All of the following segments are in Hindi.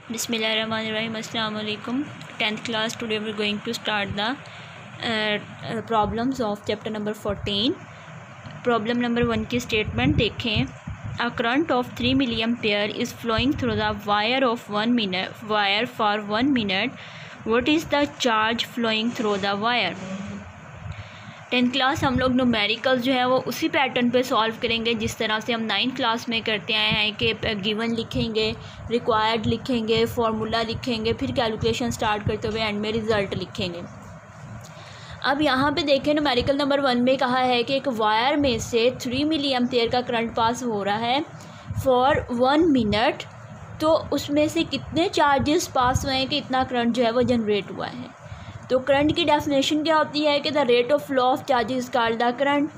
Bismillahirrahmanirrahim. Assalamu alaikum. 10th class. Today we are going to start the problems of chapter number 14. Problem number 1 की statement देखें. A current of 3 milliampere is flowing through the wire for 1 minute. What is the charge flowing through the wire? 10th class हम लोग न्यूमेरिकल जो है वो उसी पैटर्न पे सॉल्व करेंगे जिस तरह से हम 9th क्लास में करते आए हैं कि गिवन लिखेंगे, रिक्वायर्ड लिखेंगे, फार्मूला लिखेंगे, फिर कैलकुलेशन स्टार्ट करते हुए एंड में रिज़ल्ट लिखेंगे। अब यहाँ पे देखें न्यूमेरिकल नंबर 1 में कहा है कि एक वायर में से 3 मिली एम्पेयर का करंट पास हो रहा है फॉर 1 मिनट। तो उसमें से कितने चार्जेस पास हुए हैं कि इतना करंट जो है वो जनरेट हुआ है। तो करंट की डेफिनेशन क्या होती है कि the rate of flow of charges called the current.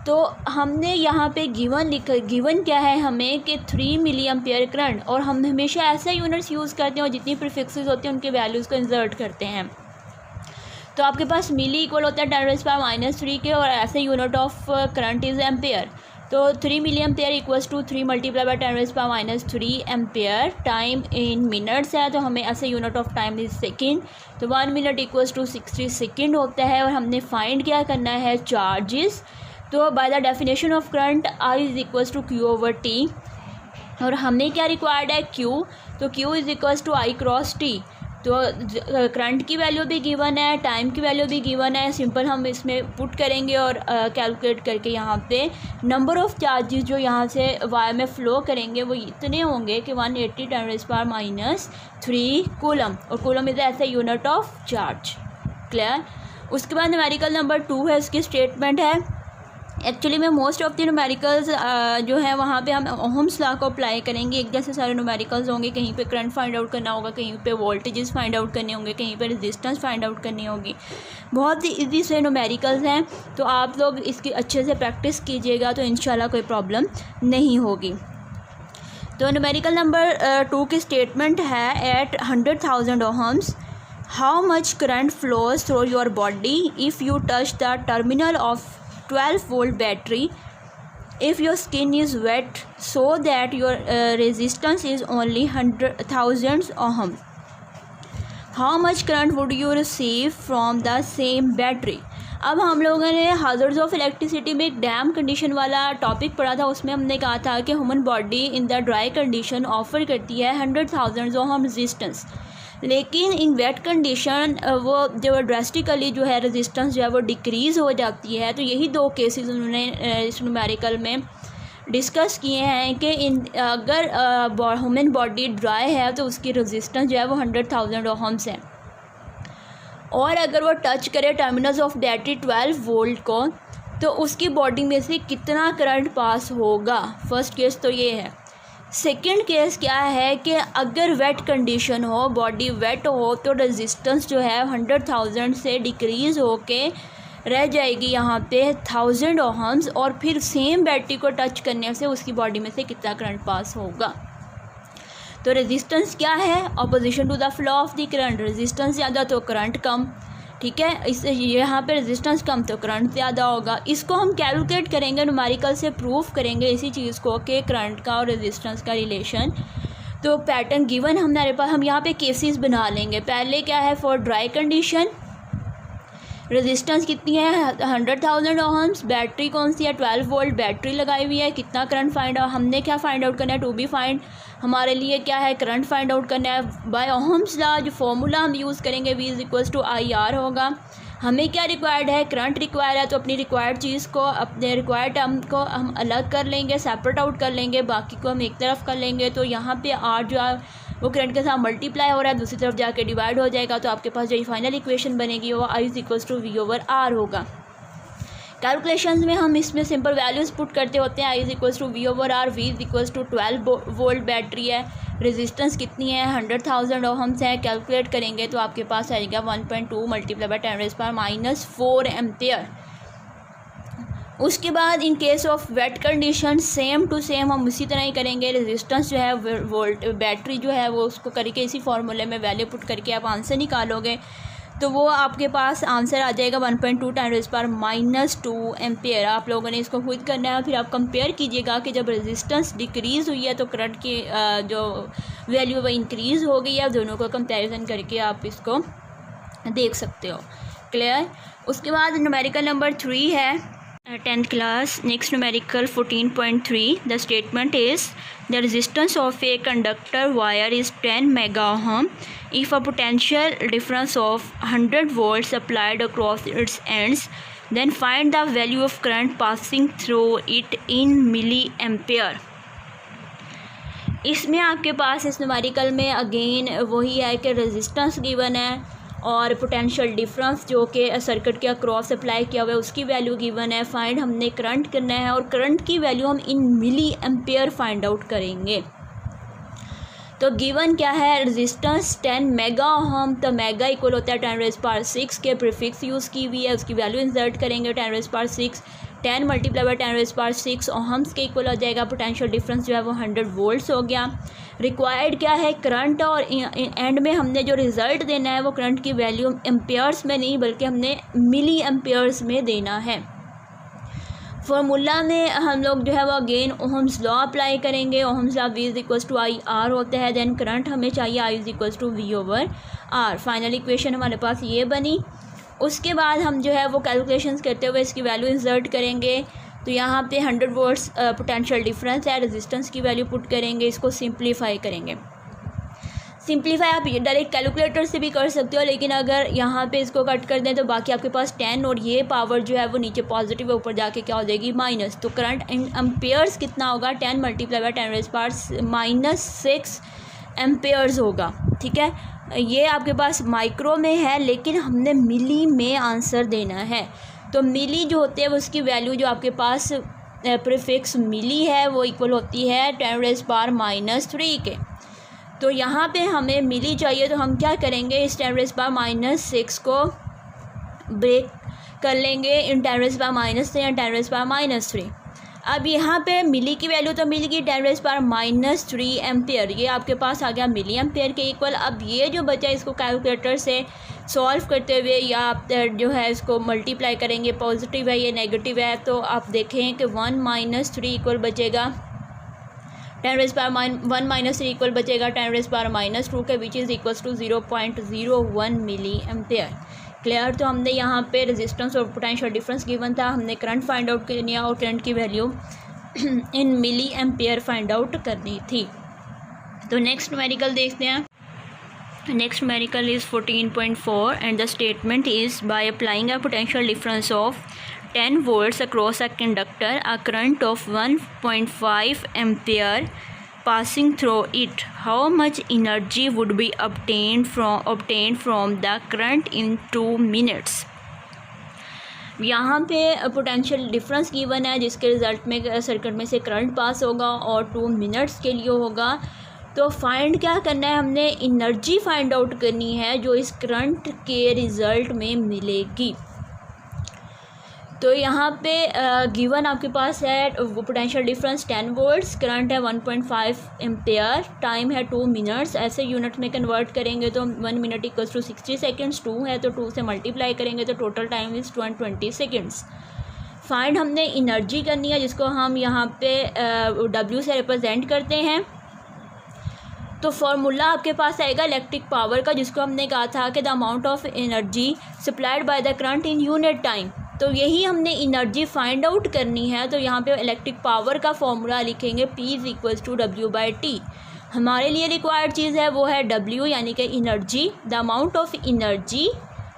तो हमने यहाँ पे गिवन क्या है हमें कि 3 मिली एम्पेयर करंट, और हम हमेशा ऐसे यूनिट्स यूज़ करते हैं और जितनी प्रीफिक्सेस होती हैं उनके वैल्यूज़ को इंसर्ट करते हैं। तो आपके पास मिली इक्वल होता है 10⁻³ के, और ऐसे unit of current is ampere. तो 3 milli ampere equals to 3 multiply by 10⁻³ ampere. Time in minutes है तो हमें ऐसे unit of time is second. तो 1 मिनट इक्वल्स टू 60 सेकेंड होता है। और हमने फाइंड क्या करना है, चार्जेस। तो by the definition of current I is equals to Q/T। और हमने क्या रिक्वायर्ड है, Q। तो Q is equals to I cross T। तो करंट की वैल्यू भी गिवन है, टाइम की वैल्यू भी गिवन है। सिंपल हम इसमें पुट करेंगे और कैलकुलेट करके यहाँ पे नंबर ऑफ़ चार्जेस जो यहाँ से वायर में फ़्लो करेंगे वो इतने होंगे कि 180 10⁻³ कूलम। और कूलम इज़ ऐसे यूनिट ऑफ चार्ज। क्लियर। उसके बाद न्यूमेरिकल नंबर 2 है, इसकी स्टेटमेंट है। एक्चुअली में मोस्ट ऑफ द न्यूमेरिकल्स जो है वहाँ पे हम ओहम्स लॉ को अप्लाई करेंगे। एक जैसे सारे न्यूमेरिकल्स होंगे, कहीं पे करंट फाइंड आउट करना होगा, कहीं पे वोल्टेजेस फाइंड आउट करने होंगे, कहीं पे रेजिस्टेंस फाइंड आउट करनी होगी। बहुत ही इजी से न्यूमेरिकल्स हैं, तो आप लोग इसकी अच्छे से प्रैक्टिस कीजिएगा तो इंशाल्लाह कोई प्रॉब्लम नहीं होगी। तो न्यूमेरिकल नंबर 2 की स्टेटमेंट है, at 100,000 ohms how much current flows through your body if you touch the terminal of 12-volt battery if your skin is wet so that your resistance is only 100,000 ohm. How much current would you receive from the same battery? अब हम लोगों ने hazards ऑफ इलेक्ट्रिसिटी में एक डैम कंडीशन वाला टॉपिक पढ़ा था। उसमें हमने कहा था कि human body in the dry condition offer करती है 100,000 ओहम रेजिस्टेंस, लेकिन इन वेट कंडीशन वो जो ड्रेस्टिकली जो है रेजिस्टेंस जो है वो डिक्रीज़ हो जाती है। तो यही 2 केसेस उन्होंने इस न्यूमेरिकल में डिस्कस किए हैं कि अगर ह्यूमन बॉडी ड्राई है तो उसकी रेजिस्टेंस जो है वो 100,000 ओहम्स है, और अगर वो टच करे टर्मिनल्स ऑफ बैटरी 12 वोल्ट को तो उसकी बॉडी में से कितना करंट पास होगा। फर्स्ट केस तो ये है। सेकेंड केस क्या है कि अगर वेट कंडीशन हो, बॉडी वेट हो, तो रेजिस्टेंस जो है 100,000 से डिक्रीज़ होके रह जाएगी यहाँ पे 1000 ओहम्स, और फिर सेम बैटरी को टच करने से उसकी बॉडी में से कितना करंट पास होगा। तो रेजिस्टेंस क्या है, opposition to the flow of the current. Resistance ज़्यादा तो करंट कम, ठीक है। इस यहाँ पे रेजिस्टेंस कम तो करंट ज़्यादा होगा। इसको हम कैलकुलेट करेंगे, न्यूमेरिकल से प्रूफ करेंगे इसी चीज़ को कि करंट का और रेजिस्टेंस का रिलेशन। तो पैटर्न गिवन हमारे पास, हम यहाँ पे केसेस बना लेंगे। पहले क्या है, फॉर ड्राई कंडीशन रेजिस्टेंस कितनी है 100,000 ओहम्स, बैटरी कौन सी है 12 वोल्ट बैटरी लगाई हुई है, कितना करंट फाइंड आउट, हमने क्या फाइंड आउट करना है, टू बी फाइंड हमारे लिए क्या है, करंट फाइंड आउट करना है। बाय ओहम्स लॉ जो फॉर्मूला हम यूज़ करेंगे V is equals to IR होगा। हमें क्या रिक्वायर्ड है, करंट रिक्वायर्ड है, तो अपनी रिक्वायर्ड चीज़ को, अपने रिक्वायर्ड टर्म को हम अलग कर लेंगे, सेपरेट आउट कर लेंगे, बाकी को हम एक तरफ कर लेंगे। तो यहाँ पे R जो है वो करंट के साथ मल्टीप्लाई हो रहा है, दूसरी तरफ जाके डिवाइड हो जाएगा। तो आपके पास जो फाइनल इक्वेशन बनेगी वो I is equals to V/R होगा। कैलकुलेशंस में हम इसमें सिंपल वैल्यूज़ पुट करते होते हैं। I is equals to V/R, V is equals to 12 volt battery है, रेजिस्टेंस कितनी है 100,000 ओहम्स है। कैलकुलेट करेंगे तो आपके पास आएगा 1.2 मल्टीप्लाई बाय 10⁻⁴ एम्पेयर। उसके बाद in case of wet condition same to same हम उसी तरह ही करेंगे। रेजिस्टेंस जो है वोल्ट बैटरी जो है वो उसको करके इसी फार्मूले में वैल्यू पुट करके आप आंसर निकालोगे। तो वो आपके पास आंसर आ जाएगा 1.2 ×10⁻² एम्पेयर। आप लोगों ने इसको खुद करना है, फिर आप कंपेयर कीजिएगा कि जब रेजिस्टेंस डिक्रीज़ हुई है तो करंट की जो वैल्यू वो इंक्रीज़ हो गई है। दोनों को कंपैरिजन करके आप इसको देख सकते हो। क्लियर। उसके बाद न्यूमेरिकल नंबर 3 है 10th class. Next numerical 14.3। The statement is the resistance of a conductor wire is 10 MΩ if a potential difference of 100 volts applied across its ends, then find the value of current passing through it in milliampere। इसमें आपके पास इस न्यूमेरिकल में अगेन वही है कि रेजिस्टेंस गिवन है और पोटेंशियल डिफरेंस जो कि सर्किट के अक्रॉस अप्लाई किया हुआ है उसकी वैल्यू गिवन है। फाइंड हमने करंट करना है और करंट की वैल्यू हम इन मिली एम्पेयर फाइंड आउट करेंगे। तो गिवन क्या है, रेजिस्टेंस 10 MΩ। तो मेगा इक्वल होता है 10⁻6 के प्रीफिक्स यूज़ की हुई है, उसकी वैल्यू इंसर्ट करेंगे 10⁻6। 10 × 10⁻6 ओहम्स के इक्वल हो जाएगा। पोटेंशियल डिफरेंस जो है वो 100 वोल्ट्स हो गया। रिक्वायर्ड क्या है, करंट, और एंड में हमने जो रिज़ल्ट देना है वो करंट की वैल्यू एम्पेयर्स में नहीं बल्कि हमने मिली एम्पेयर्स में देना है। फार्मूला में हम लोग जो है वो अगेन ओहम्स लॉ अप्लाई करेंगे। ओहम्स लॉ V = IR होता है। देन करंट हमें चाहिए I = V/R। फाइनल इक्वेशन हमारे पास ये बनी। उसके बाद हम जो है वो कैलकुलेशंस करते हुए इसकी वैल्यू इंसर्ट करेंगे। तो यहाँ पे 100 वोल्ट्स पोटेंशियल डिफरेंस है, रेजिस्टेंस की वैल्यू पुट करेंगे, इसको सिंप्लीफाई करेंगे। सिंप्लीफाई आप डायरेक्ट कैलकुलेटर से भी कर सकते हो, लेकिन अगर यहाँ पे इसको कट कर दें तो बाकी आपके पास 10 और ये पावर जो है वो नीचे पॉजिटिव है, ऊपर जाके क्या हो जाएगी माइनस। तो करंट इन एम्पेयर्स कितना होगा, 10 × 10⁻6 एम्पेयर्स होगा। ठीक है, ये आपके पास माइक्रो में है लेकिन हमने मिली में आंसर देना है। तो मिली जो होते हैं वो उसकी वैल्यू जो आपके पास प्रीफिक्स मिली है वो इक्वल होती है 10⁻³ के। तो यहाँ पे हमें मिली चाहिए तो हम क्या करेंगे, इस 10⁻6 को ब्रेक कर लेंगे इन 10⁻³ या 10⁻3। अब यहाँ पे मिली की वैल्यू तो मिल गई 10⁻³ एम्पेयर, ये आपके पास आ गया मिली एम्पेयर के इक्वल। अब ये जो बचा इसको कैलकुलेटर से सॉल्व करते हुए या आप जो है इसको मल्टीप्लाई करेंगे, पॉजिटिव है ये नेगेटिव है, तो आप देखें कि 1 - 3 इक्वल बचेगा 1 - 3 इक्वल बचेगा 10⁻² के, which is equals to 0.01 milli ampere. Clear. तो हमने यहाँ पे रेजिस्टेंस और पोटेंशियल डिफरेंस गिवन था, हमने करंट फाइंड आउट करनी है और करंट की value in milli ampere find out करनी थी। तो नेक्स्ट न्यूमेरिकल देखते हैं। Next numerical is 14.4 and the statement is by applying a potential difference of 10 volts across a conductor, a current of 1.5 ampere passing through it, how much energy would be obtained from the current in 2 minutes। यहाँ पे पोटेंशियल डिफरेंस गिवन है जिसके रिज़ल्ट में सर्किट में से करंट पास होगा और 2 मिनट्स के लिए होगा। तो फाइंड क्या करना है, हमने एनर्जी फाइंड आउट करनी है जो इस करंट के रिज़ल्ट में मिलेगी। तो यहाँ पे गिवन आपके पास है वो पोटेंशियल डिफरेंस 10 वोल्ट्स, करंट है 1.5 एम्पेयर, टाइम है 2 मिनट्स। ऐसे यूनिट में कन्वर्ट करेंगे तो 1 मिनट इक्वल्स टू 60 सेकेंड्स, 2 है तो 2 से मल्टीप्लाई करेंगे तो total time is 220 seconds. Find हमने एनर्जी करनी है जिसको हम यहाँ पे W से रिप्रेजेंट करते हैं। तो फार्मूला आपके पास आएगा इलेक्ट्रिक पावर का, जिसको हमने कहा था कि the amount of energy supplied by the current in unit time. तो यही हमने एनर्जी फाइंड आउट करनी है। तो यहाँ पे इलेक्ट्रिक पावर का फॉर्मूला लिखेंगे P = W/T। हमारे लिए रिक्वायर्ड चीज़ है वो है W, यानी कि energy, the amount of energy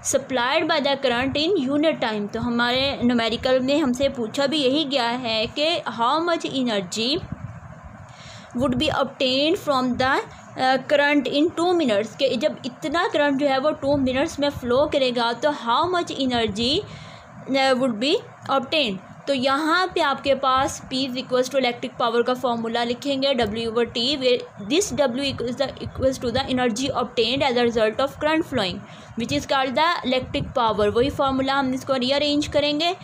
supplied by the current in unit time. तो हमारे न्यूमेरिकल में हमसे पूछा भी यही गया है कि how much energy would be obtained from the current in 2 minutes, के जब इतना करंट जो है वो 2 मिनट्स में फ़्लो करेगा तो how much energy would be obtained. तो यहाँ पे आपके पास P = इलेक्ट्रिक पावर का फॉर्मूला लिखेंगे W/T, where this W equals to the energy obtained as a result of current flowing which is called the electric power. वही फार्मूला हम इसको रीअरेंज करेंगे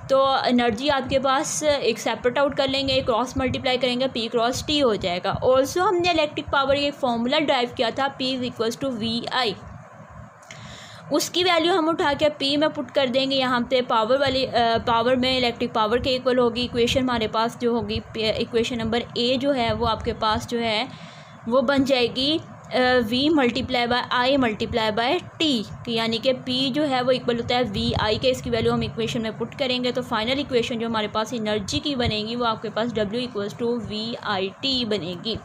तो एनर्जी आपके पास एक सेपरेट आउट कर लेंगे, क्रॉस मल्टीप्लाई करेंगे, P × T हो जाएगा। ऑल्सो हमने इलेक्ट्रिक पावर ये फार्मूला ड्राइव किया था P = VI। उसकी वैल्यू हम उठा के पी में पुट कर देंगे। यहाँ पे पावर वाली पावर में इलेक्ट्रिक पावर के इक्वल होगी। इक्वेशन हमारे पास जो होगी इक्वेशन नंबर ए जो है वो आपके पास जो है वो बन जाएगी v multiply by I multiply by T, यानी कि p जो है वो इक्वल होता है v i के। इसकी वैल्यू हम इक्वेशन में पुट करेंगे तो फाइनल इक्वेशन जो हमारे पास एनर्जी की बनेगी वो आपके पास w इक्वल्स टू v/t बनेगी।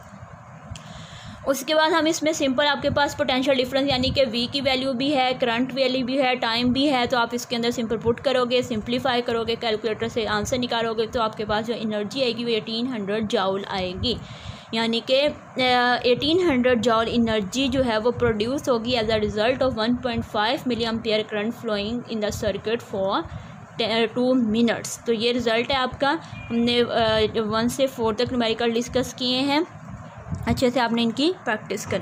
उसके बाद हम इसमें सिंपल आपके पास पोटेंशियल डिफरेंस यानी कि v की वैल्यू भी है, करंट वैल्यू भी है, टाइम भी है, तो आप इसके अंदर सिंपल पुट करोगे, सिंप्लीफाई करोगे, कैलकुलेटर से आंसर निकालोगे तो आपके पास जो एनर्जी आएगी वो 1800 जॉल आएगी। यानी कि 1800 जॉल एनर्जी जो है वो प्रोड्यूस होगी as a result of 1.5 milli ampere current flowing in the circuit for 2 minutes. तो ये रिज़ल्ट है आपका। हमने 1 से 4 तक न्यूमेरिकल डिस्कस किए हैं। अच्छे से आपने इनकी प्रैक्टिस करनी।